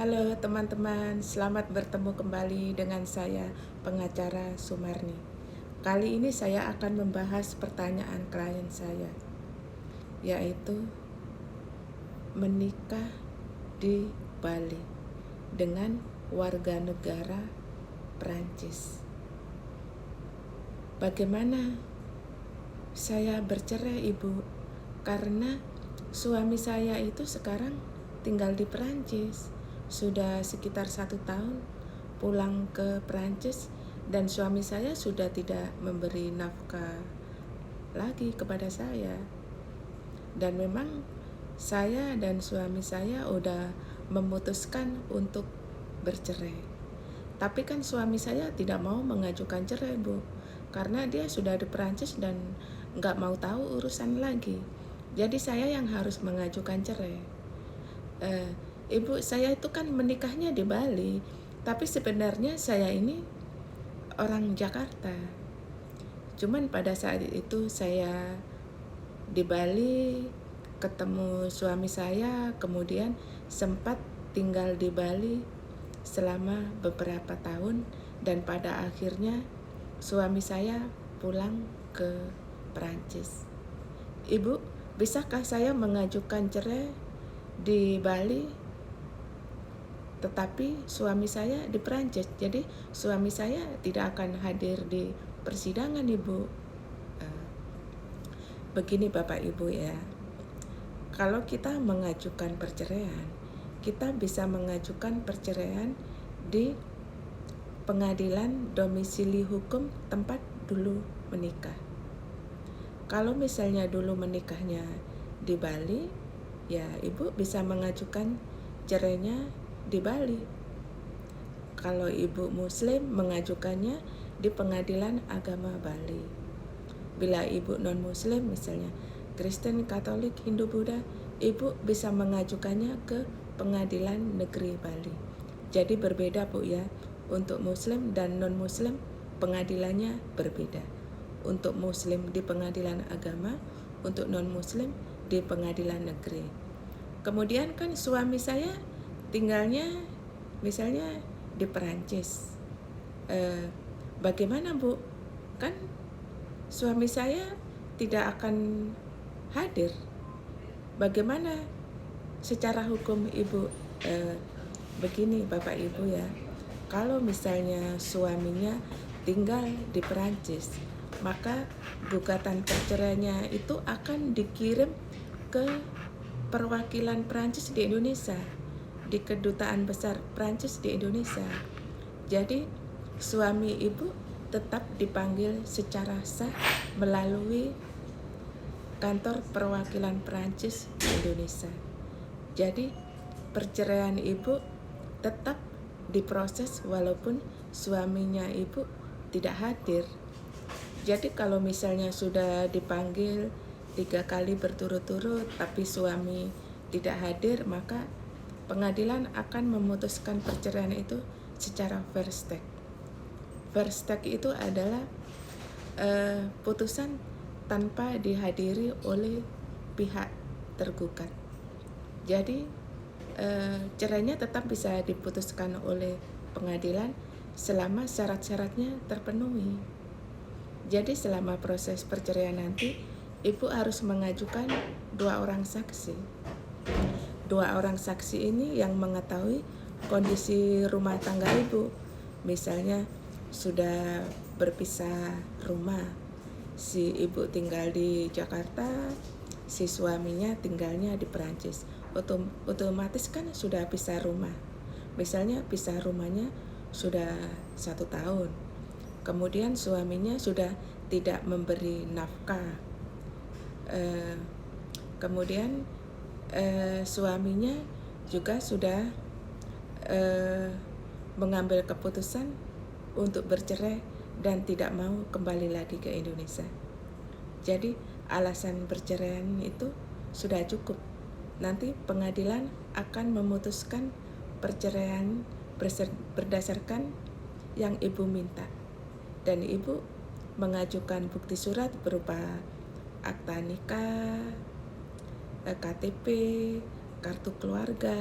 Halo teman-teman, selamat bertemu kembali dengan saya, pengacara Sumarni. Kali ini saya akan membahas pertanyaan klien saya, yaitu menikah di Bali dengan warga negara Prancis. Bagaimana saya bercerai, Ibu? Karena suami saya itu sekarang tinggal di Prancis. Sudah sekitar 1 tahun pulang ke Prancis dan suami saya sudah tidak memberi nafkah lagi kepada saya. Dan memang saya dan suami saya udah memutuskan untuk bercerai. Tapi kan suami saya tidak mau mengajukan cerai, Bu, karena dia sudah di Prancis dan nggak mau tahu urusan lagi. Jadi saya yang harus mengajukan cerai. Ibu, saya itu kan menikahnya di Bali, tapi sebenarnya saya ini orang Jakarta. Cuman pada saat itu saya di Bali ketemu suami saya, kemudian sempat tinggal di Bali selama beberapa tahun dan pada akhirnya suami saya pulang ke Prancis. Ibu, bisakah saya mengajukan cerai di Bali tetapi suami saya di Prancis? Jadi suami saya tidak akan hadir di persidangan, Ibu. Begini Bapak Ibu ya, kalau kita mengajukan perceraian, kita bisa mengajukan perceraian di pengadilan domisili hukum tempat dulu menikah. Kalau misalnya dulu menikahnya di Bali, ya Ibu bisa mengajukan cerainya di Bali. Kalau Ibu Muslim, mengajukannya di Pengadilan Agama Bali. Bila Ibu non-Muslim, misalnya Kristen, Katolik, Hindu, Buddha, Ibu bisa mengajukannya ke Pengadilan Negeri Bali. Jadi berbeda, Bu ya. Untuk Muslim dan non-Muslim pengadilannya berbeda. Untuk Muslim di Pengadilan Agama, untuk non-Muslim di Pengadilan Negeri. Kemudian kan suami saya tinggalnya misalnya di Perancis. Bagaimana, Bu? Kan suami saya tidak akan hadir. Bagaimana secara hukum, Ibu? Begini Bapak Ibu ya, kalau misalnya suaminya tinggal di Perancis, maka gugatan perceraiannya itu akan dikirim ke perwakilan Perancis di Indonesia, di Kedutaan Besar Perancis di Indonesia. Jadi suami Ibu tetap dipanggil secara sah melalui kantor perwakilan Perancis di Indonesia. Jadi perceraian Ibu tetap diproses walaupun suaminya Ibu tidak hadir. Jadi kalau misalnya sudah dipanggil 3 kali berturut-turut tapi suami tidak hadir, maka pengadilan akan memutuskan perceraian itu secara first take. First take itu adalah putusan tanpa dihadiri oleh pihak tergugat. Jadi cerainya tetap bisa diputuskan oleh pengadilan selama syarat-syaratnya terpenuhi. Jadi selama proses perceraian nanti, Ibu harus mengajukan 2 orang saksi. 2 orang saksi ini yang mengetahui kondisi rumah tangga Ibu. Misalnya sudah berpisah rumah, si Ibu tinggal di Jakarta, si suaminya tinggalnya di Perancis. Otomatis kan sudah pisah rumah. Misalnya pisah rumahnya sudah 1 tahun. Kemudian suaminya sudah tidak memberi nafkah. Kemudian suaminya juga sudah mengambil keputusan untuk bercerai dan tidak mau kembali lagi ke Indonesia. Jadi alasan perceraian itu sudah cukup. Nanti pengadilan akan memutuskan perceraian berdasarkan yang Ibu minta. Dan Ibu mengajukan bukti surat berupa akta nikah, KTP, kartu keluarga,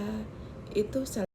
itu